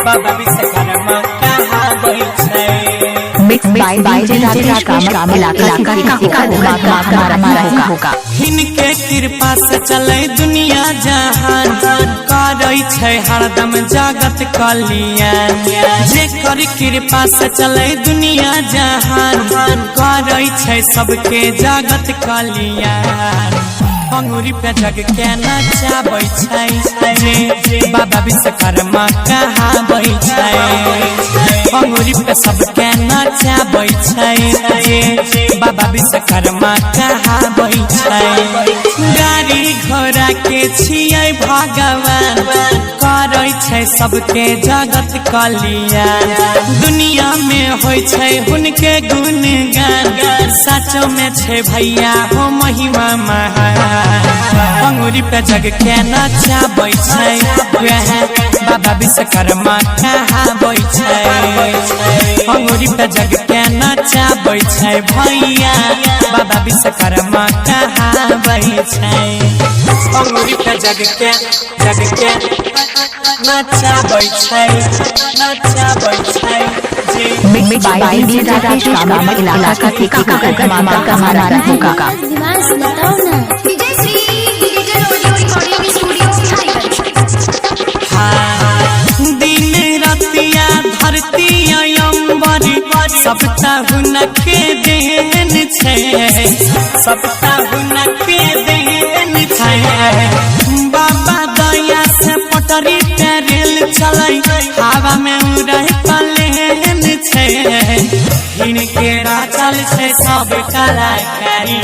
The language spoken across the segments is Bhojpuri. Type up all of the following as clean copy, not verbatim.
बाबा विश्वकर्मा कहाँ बैठे। मिक्स बाय होगा। हिनके कृपा से चले दुनिया जहान, करे छै हरदम जगत कल्याण। जेकर कृपा से चले दुनिया जहान, करे छै सबके जगत कल्याण। अंगूरी पे जग के नचाबै छै, बाबा विश्वकर्मा कहाँ बैठे। अंगूरी पे सबके नचाबै छै, बाबा विश्वकर्मा कहाँ बैठे। गाड़ी घोड़ा के छियै भगवान, करे छै सबके जगत कल्याण। दुनिया में होइ छै हुनके गुणगान, सचो में छै भैया हो महिमा महान। अंगूरी पे जग के नचाबै छै, बाबा विश्वकर्मा कहाँ बैठे। अंगूरी पे जग के नचाबै छै भैया, बाबा विश्वकर्मा कहाँ बैठे। अंगूरी पे जग के नचाबै छै, नचाबै छै। मिक्स बाय इलाका का ठेका होगा। दिन रतिया धरती अंबर, सबटा हुनके देन छै, सबटा हुनके देन छै। बाबा दया से पटरी ट्रेन चलै, हवा में उड़ै प्लेन छै। हिनके राचल छै सब कलाकारी,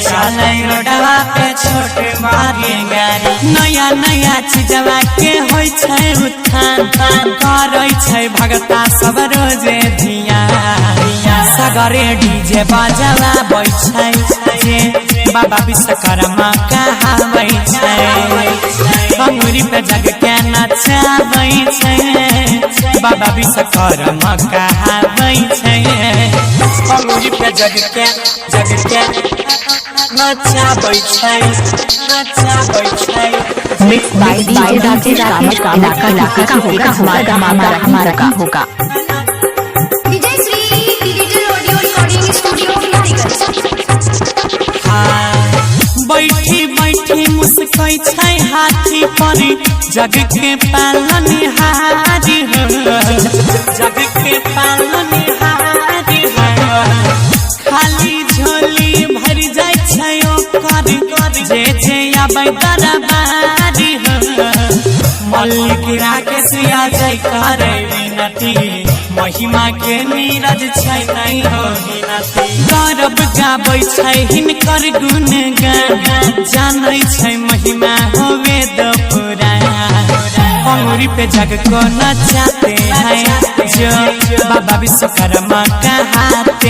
चलै रोडवा पे छोट मारी गाड़ी। नया नया चीजवा के होइ छै उत्थान, करे छै भगता सब रोजे धियान। सगरे डीजे बाजला बैठे, बाबा विश्वकर्मा कहाँ बैठे। अंगूरी पे जग के नचाबै छै, बाबा विश्वकर्मा कहाँ बैठे। अंगूरी पे जग के नचाबै छै, नचाबै छै। मिक्स बाय इलाका का होगा। बैठी बैठी मुस्कै छै हाथी पर, जग के पालनहारी हो, जग के पालनहारी हो। खाली झोली भर जाय छै ओकर, जे आबै दरबारी हो। मल्लिक राकेश आ जाय करे विनती, महिमा के नीरज छै नहीं हो गिनती। गौरव गाबै छै हिनकर गुणगान, जानै छै महिमा हो वेद पुराण। अंगूरी पे जग को नचाते हैं जो, बाबा विश्वकर्मा कहाते